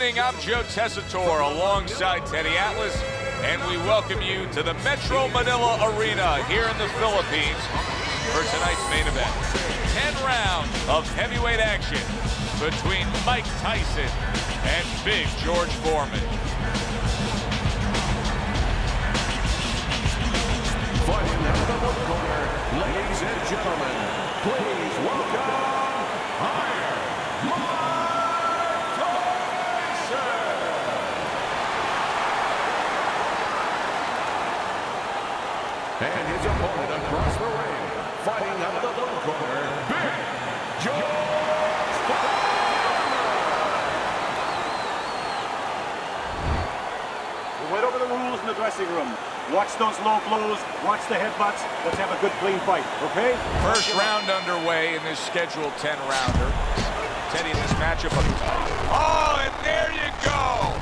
evening, I'm Joe Tessitore alongside Teddy Atlas, and we welcome you to the Metro Manila Arena here in the Philippines for tonight's main event. 10 rounds of heavyweight action between Mike Tyson and Big George Foreman. Fighting out of the blue corner, ladies and gentlemen, please welcome Mike Tyson. And his opponent across the ring, fighting out of the blue corner, Big George Foreman. We went over the rules in the dressing room. Watch those low blows, watch the headbutts. Let's have a good, clean fight, okay? First round underway in this scheduled 10-rounder. Teddy in this matchup. Oh, and there you go.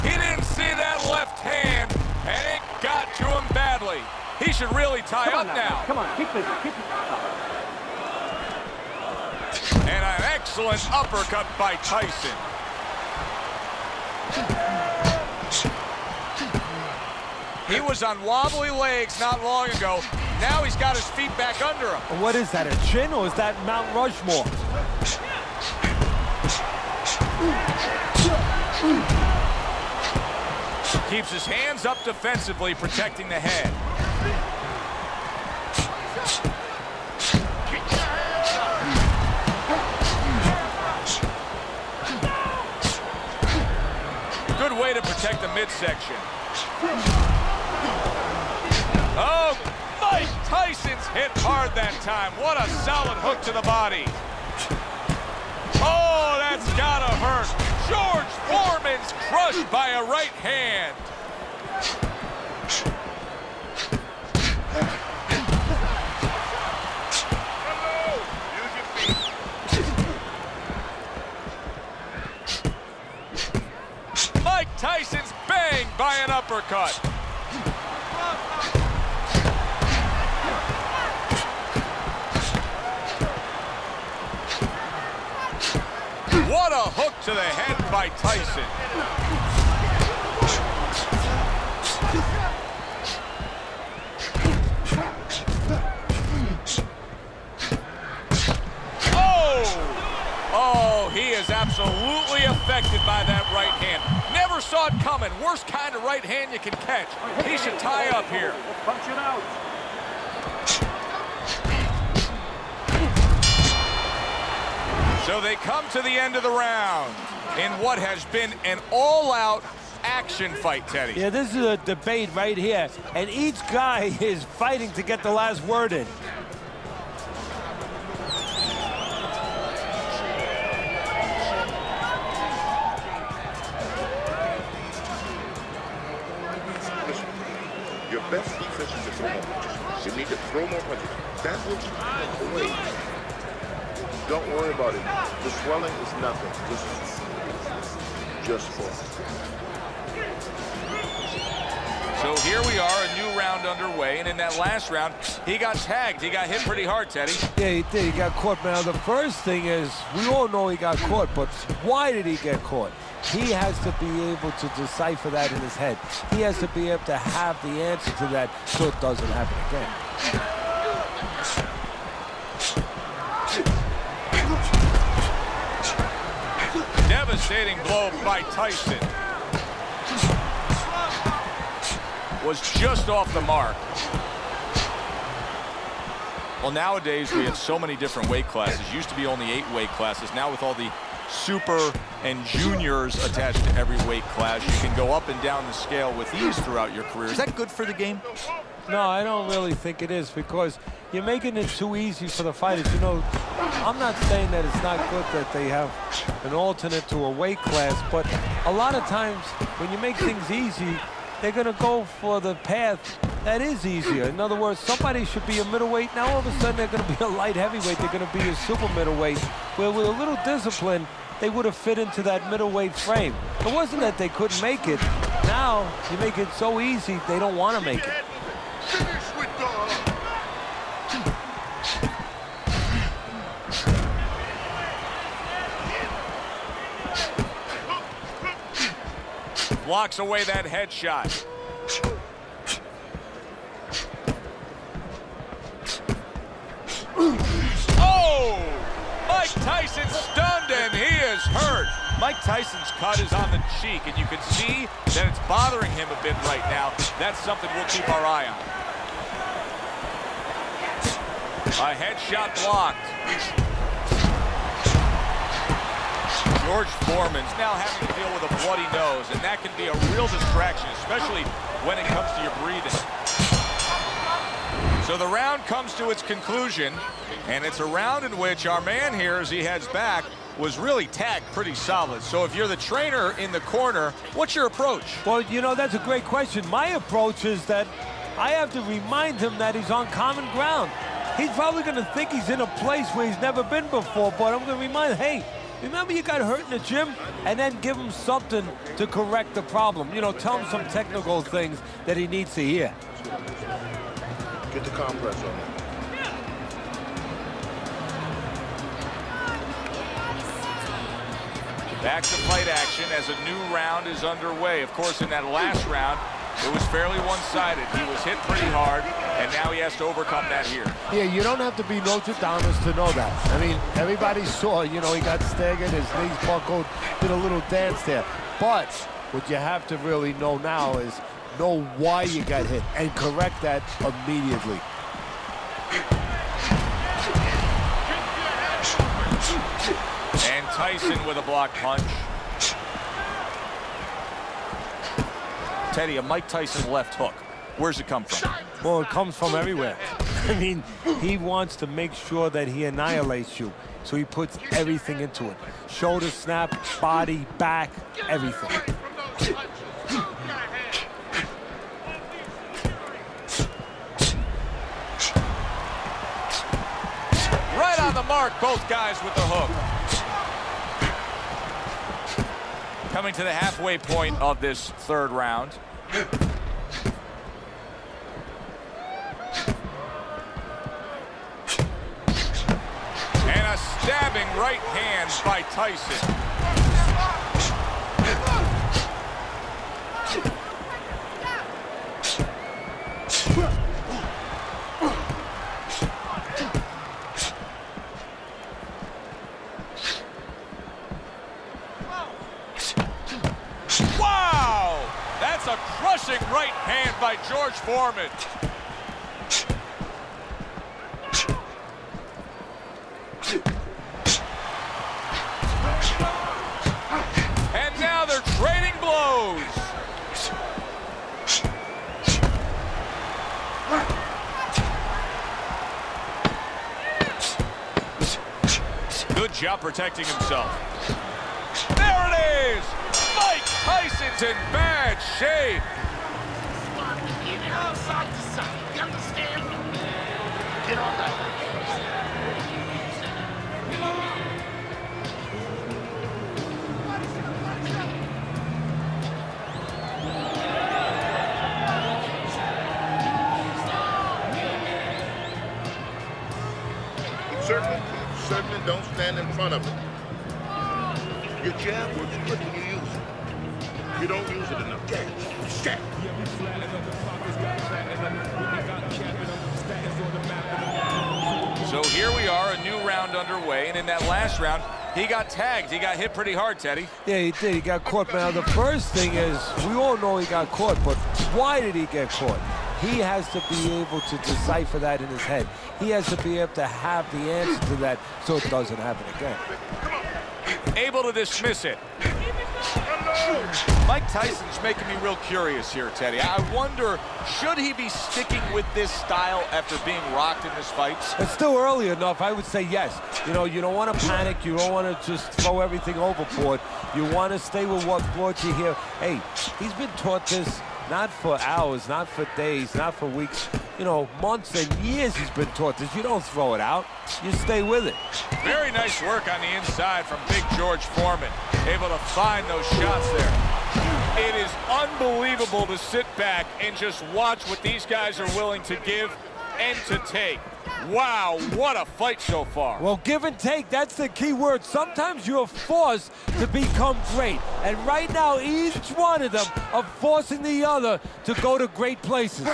He didn't see that left hand, and it got to him badly. He should really tie up now. Come on, keep busy, keep busy. And an excellent uppercut by Tyson. He was on wobbly legs not long ago. Now he's got his feet back under him. What is that, a chin, or is that Mount Rushmore? Keeps his hands up defensively, protecting the head. Good way to protect the midsection. Oh, Mike Tyson's hit hard that time. What a solid hook to the body. Oh, that's gotta hurt. George Foreman's crushed by a right hand. Mike Tyson's banged by an uppercut. What a hook to the head by Tyson. Oh, he is absolutely affected by that right hand. Never saw it coming. Worst kind of right hand you can catch. He should tie up here. Let's punch it out. So they come to the end of the round in what has been an all-out action fight, Teddy. Yeah, this is a debate right here, and each guy is fighting to get the last word in. Your best defense is to throw more punches. You need to throw more punches. That will keep people away. Don't worry about it. The swelling is nothing. Just for. So here we are, a new round underway, and in that last round, he got tagged. He got hit pretty hard, Teddy. Yeah, he did. He got caught. Now, the first thing is, we all know he got caught, but why did he get caught? He has to be able to decipher that in his head. He has to be able to have the answer to that so it doesn't happen again. Devastating blow by Tyson. Was just off the mark. Well, nowadays we have so many different weight classes. Used to be only 8 weight classes. Now with all the super and juniors attached to every weight class, you can go up and down the scale with ease throughout your career. Is that good for the game? No, I don't really think it is, because you're making it too easy for the fighters. You know, I'm not saying that it's not good that they have an alternate to a weight class, but a lot of times when you make things easy, they're going to go for the path that is easier. In other words, somebody should be a middleweight. Now all of a sudden they're going to be a light heavyweight. They're going to be a super middleweight, where with a little discipline, they would have fit into that middleweight frame. It wasn't that they couldn't make it. Now you make it so easy, they don't want to make it. Finish with the... blocks away that headshot. Oh! Mike Tyson stunned, and he is hurt. Mike Tyson's cut is on the cheek, and you can see that it's bothering him a bit right now. That's something we'll keep our eye on. A headshot blocked. George Foreman's now having to deal with a bloody nose, and that can be a real distraction, especially when it comes to your breathing. So the round comes to its conclusion, and it's a round in which our man here, as he heads back, was really tagged pretty solid. So if you're the trainer in the corner, what's your approach? Well, you know, that's a great question. My approach is that I have to remind him that he's on common ground. He's probably going to think he's in a place where he's never been before, but I'm going to remind him, hey, remember you got hurt in the gym? And then give him something to correct the problem. You know, tell him some technical things that he needs to hear. Get the compress on that. Back to fight action as a new round is underway. Of course, in that last round, it was fairly one-sided. He was hit pretty hard, and now he has to overcome that here. Yeah, you don't have to be Nostradamus to know that. I mean, everybody saw, you know, he got staggered, his knees buckled, did a little dance there. But what you have to really know now is know why you got hit and correct that immediately. And Tyson with a block punch. Teddy, a Mike Tyson left hook. Where's it come from? Well, it comes from everywhere. I mean, he wants to make sure that he annihilates you. So he puts everything into it. Shoulder snap, body, back, everything. Right on the mark, both guys with the hook. Coming to the halfway point of this third round. And a stabbing right hand by Tyson. Wow! That's a crushing right hand by George Foreman. And now they're trading blows. Good job protecting himself. There it is! Mike Tyson's in bad shape. Side to side. You understand? Get on that. Certainly don't stand in front of it. Your jab works good when you use it. You don't use it enough. Jab. So here we are, a new round underway, and in that last round, he got tagged. He got hit pretty hard, Teddy. Yeah, he did. He got caught. Now, the first thing is, we all know he got caught, but why did he get caught? He has to be able to decipher that in his head. He has to be able to have the answer to that so it doesn't happen again. Able to dismiss it. Mike Tyson's making me real curious here, Teddy. I wonder, should he be sticking with this style after being rocked in this fight? It's still early enough. I would say yes. You know, you don't want to panic. You don't want to just throw everything overboard. You want to stay with what brought you here. Hey, he's been taught this not for hours, not for days, not for weeks. You know, months and years he's been taught this. You don't throw it out. You stay with it. Very nice work on the inside from Big George Foreman. Able to find those shots there. It is unbelievable to sit back and just watch what these guys are willing to give and to take. Wow, what a fight so far. Well, give and take, that's the key word. Sometimes you're forced to become great. And right now, each one of them are forcing the other to go to great places.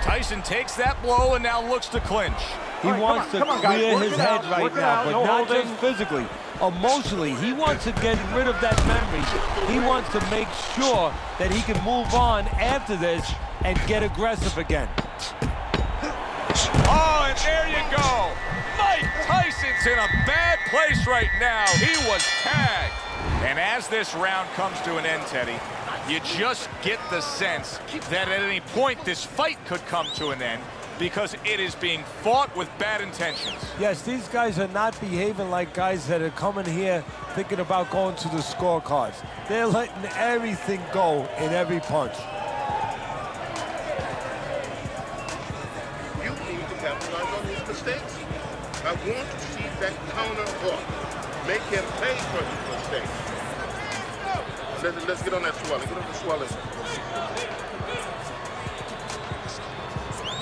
Tyson takes that blow and now looks to clinch. He wants to clear his head right now, but not just physically. Emotionally, he wants to get rid of that memory. He wants to make sure that he can move on after this and get aggressive again. Oh, and there you go. Mike Tyson's in a bad place right now. He was tagged. And as this round comes to an end, Teddy, you just get the sense that at any point this fight could come to an end because it is being fought with bad intentions. Yes, these guys are not behaving like guys that are coming here thinking about going to the scorecards. They're letting everything go in every punch. You need to capitalize on his mistakes. I want to see that counter hook. Make him pay for his mistakes. Let's get on that swelling. Get on the swelling.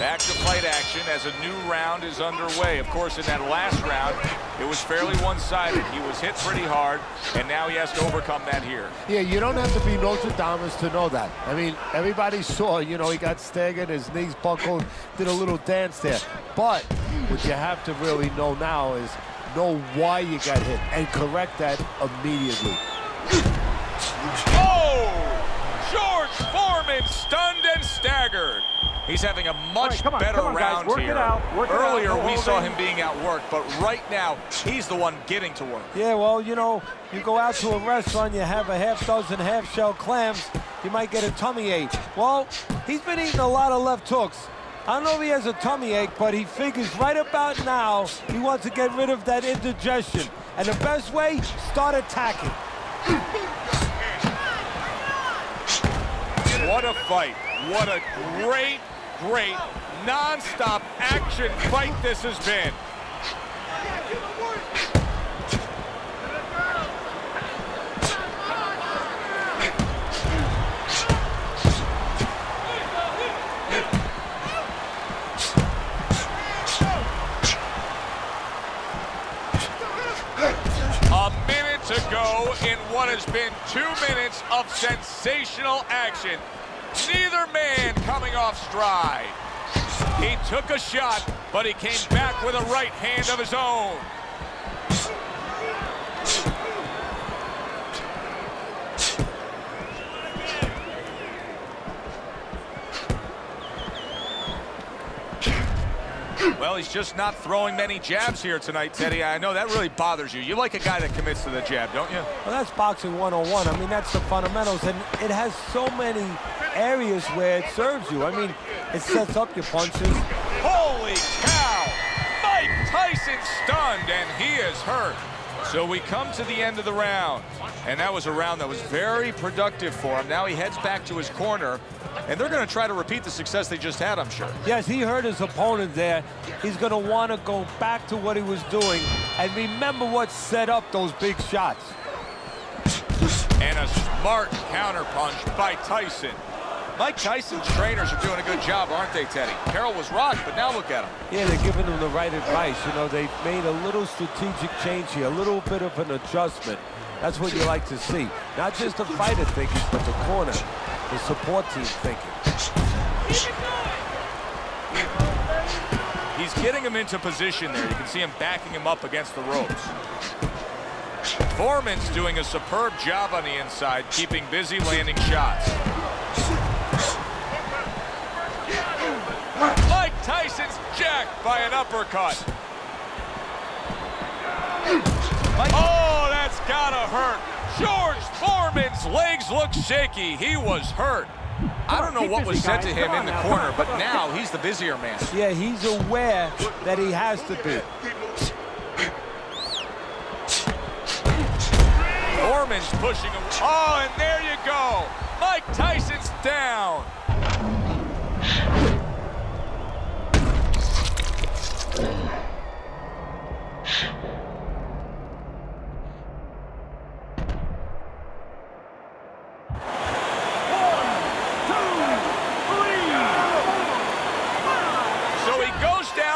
Back to fight action as a new round is underway. Of course, in that last round, it was fairly one-sided. He was hit pretty hard, and now he has to overcome that here. Yeah, you don't have to be Nostradamus to know that. I mean, everybody saw, you know, he got staggered, his knees buckled, did a little dance there. But what you have to really know now is know why you got hit and correct that immediately. Oh! George Foreman stunned and staggered. He's having a much better round here. Earlier, we saw him being outworked, but right now, he's the one getting to work. Yeah, well, you know, you go out to a restaurant, you have a half dozen half-shell clams, you might get a tummy ache. Well, he's been eating a lot of left hooks. I don't know if he has a tummy ache, but he figures right about now he wants to get rid of that indigestion. And the best way, start attacking. What a fight. What a great, great, non-stop action fight this has been. A minute to go in what has been 2 minutes of sensational action. Neither man coming off stride. He took a shot, but he came back with a right hand of his own. Well, he's just not throwing many jabs here tonight, Teddy. I know that really bothers you. You like a guy that commits to the jab, don't you? Well, that's boxing 101. I mean, that's the fundamentals, and it has so many areas where it serves you. I mean, it sets up your punches. Holy cow! Mike Tyson stunned, and he is hurt. So we come to the end of the round, and that was a round that was very productive for him. Now he heads back to his corner, and they're going to try to repeat the success they just had, I'm sure. Yes, he hurt his opponent there. He's going to want to go back to what he was doing and remember what set up those big shots. And a smart counterpunch by Tyson. Mike Tyson's trainers are doing a good job, aren't they, Teddy? Carroll was rocked, but now look at him. Yeah, they're giving him the right advice. You know, they've made a little strategic change here, a little bit of an adjustment. That's what you like to see. Not just the fighter thinking, but the corner, the support team thinking. He's getting him into position there. You can see him backing him up against the ropes. Foreman's doing a superb job on the inside, keeping busy, landing shots. Mike Tyson's jacked by an uppercut. Oh, that's gotta hurt. George Foreman's legs look shaky. He was hurt. I don't know what was said to him in the corner, but now he's the busier man. Yeah, he's aware that he has to be. Foreman's pushing him. Oh, and there you go. Mike Tyson's down.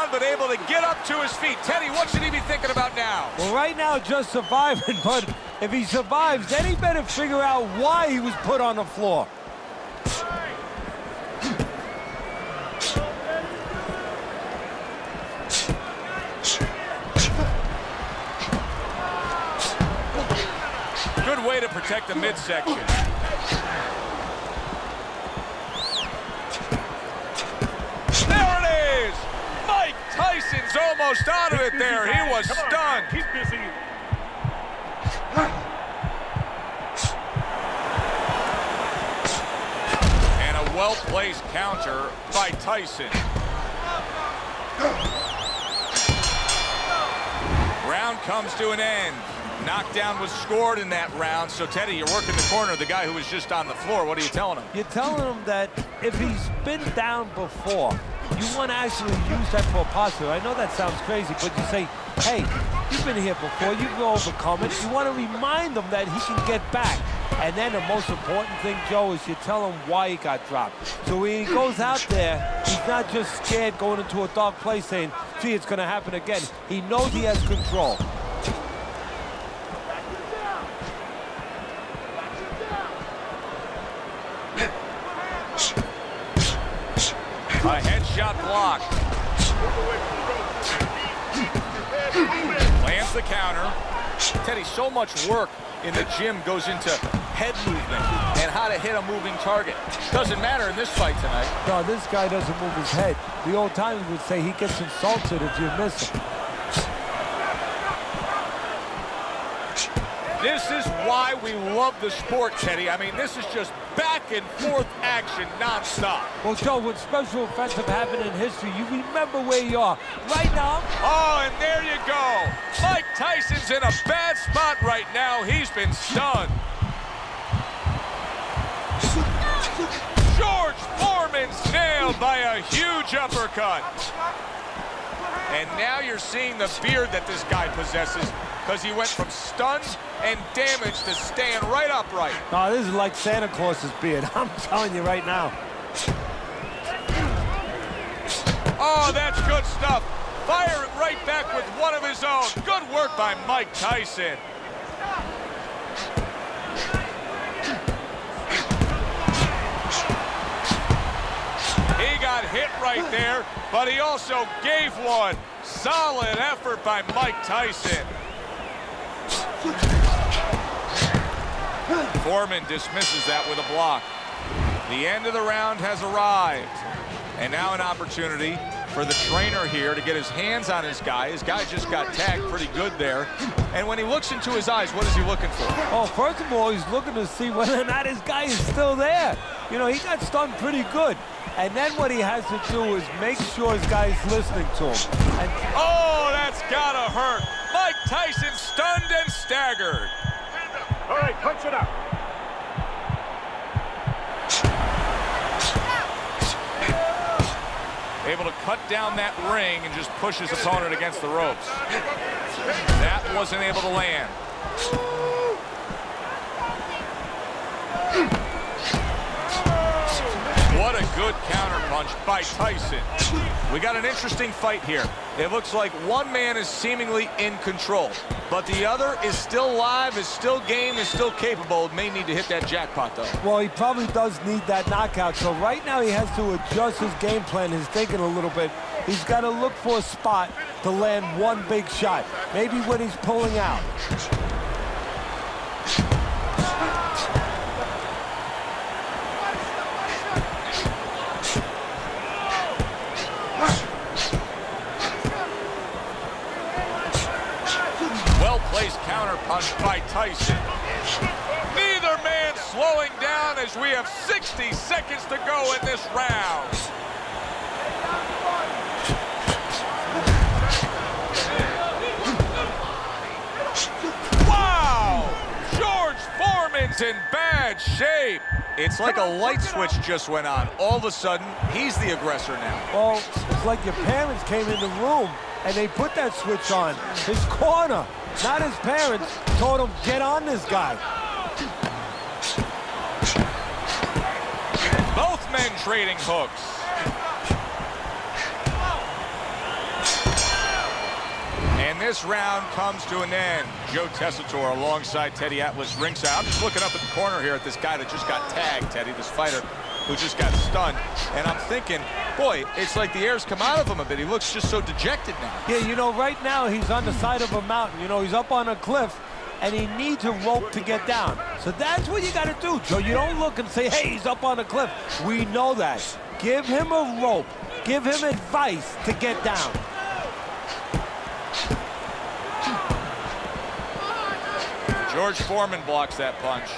But able to get up to his feet. Teddy, what should he be thinking about now? Well, right now, just surviving, but if he survives, then he better figure out why he was put on the floor. Good way to protect the midsection. Tyson's almost out of it there. He was stunned. Keep busy. And a well-placed counter by Tyson. Round comes to an end. Knockdown was scored in that round. So, Teddy, you're working the corner of the guy who was just on the floor. What are you telling him? You're telling him that if he's been down before, you want to actually use that for a positive. I know that sounds crazy, but you say, hey, you've been here before, you've overcome it. You want to remind him that he can get back. And then the most important thing, Joe, is you tell him why he got dropped. So when he goes out there, he's not just scared going into a dark place saying, gee, it's going to happen again. He knows he has control. A headshot block. Lands the counter. Teddy, so much work in the gym goes into head movement and how to hit a moving target. Doesn't matter in this fight tonight. No, this guy doesn't move his head. The old timers would say he gets insulted if you miss him. This is why we love the sport, Teddy. I mean, this is just back and forth action nonstop. Well, Joe, with special offensive happened in history, you remember where you are. Right now. Oh, and there you go. Mike Tyson's in a bad spot right now. He's been stunned. George Foreman's nailed by a huge uppercut. And now you're seeing the beard that this guy possesses, because he went from stunned and damaged to staying right upright. No, this is like Santa Claus's beard. I'm telling you right now. Oh, that's good stuff. Fire it right back with one of his own. Good work by Mike Tyson. He got hit right there, but he also gave one. Solid effort by Mike Tyson. Foreman dismisses that with a block. The end of the round has arrived. And now an opportunity for the trainer here to get his hands on his guy. His guy just got tagged pretty good there. And when he looks into his eyes, what is he looking for? Oh, first of all, he's looking to see whether or not his guy is still there. You know, he got stunned pretty good. And then what he has to do is make sure his guy is listening to him. And oh, that's gotta hurt. Mike Tyson stunned and staggered. All right, punch it up. Able to cut down that ring and just push his opponent against the ropes. That wasn't able to land. What a good counterpunch by Tyson. We got an interesting fight here. It looks like one man is seemingly in control, but the other is still live, is still game, is still capable. May need to hit that jackpot, though. well, he probably does need that knockout. So right now he has to adjust his game plan, his thinking a little bit. He's got to look for a spot to land one big shot. Maybe when he's pulling out. Well-placed counterpunch by Tyson. Neither man slowing down one as we have 60 seconds to go in this round. Wow! George Foreman's in bad shape. It's like a light switch just went on. All of a sudden, he's the aggressor now. Well, it's like your parents came in the room and they put that switch on. His corner, not his parents, told him, get on this guy. Both men trading hooks. And this round comes to an end. Joe Tessitore alongside Teddy Atlas ringside. I'm just looking up at the corner here at this guy that just got tagged, Teddy, this fighter who just got stunned. And I'm thinking, boy, it's like the air's come out of him a bit. He looks just so dejected now. Yeah, you know, right now he's on the side of a mountain. You know, he's up on a cliff and he needs a rope to get down. So that's what you got to do, Joe. You don't look and say, hey, he's up on a cliff. We know that. Give him a rope. Give him advice to get down. George Foreman blocks that punch.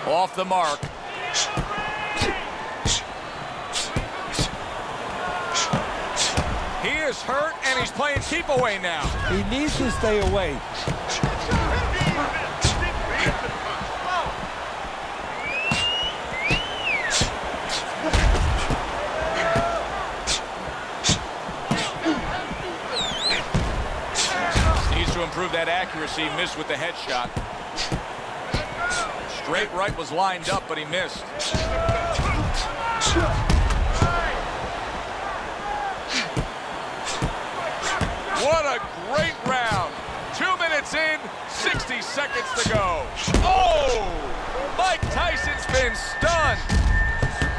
Off the mark. He is hurt and he's playing keep away now. He needs to stay away. To improve that accuracy, missed with the headshot. Straight right was lined up, but he missed. What a great round. 2 minutes in, 60 seconds to go. Oh! Mike Tyson's been stunned.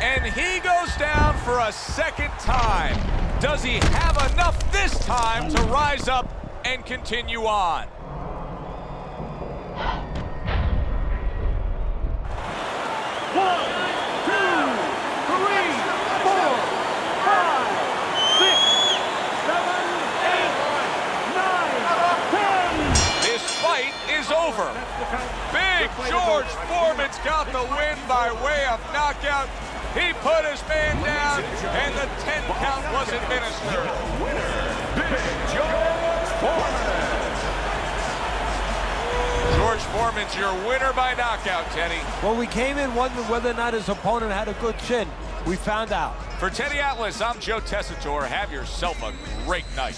And he goes down for a second time. Does he have enough this time to rise up and continue on? One, two, three, four, five, 6, 7, 8, 9, 10. This fight is over. Big George Foreman's got the win by way of knockout. He put his man down, and the 10 count was administered. Big George Foreman. George Foreman's your winner by knockout, Teddy. Well, we came in wondering whether or not his opponent had a good chin. We found out. For Teddy Atlas, I'm Joe Tessitore. Have yourself a great night.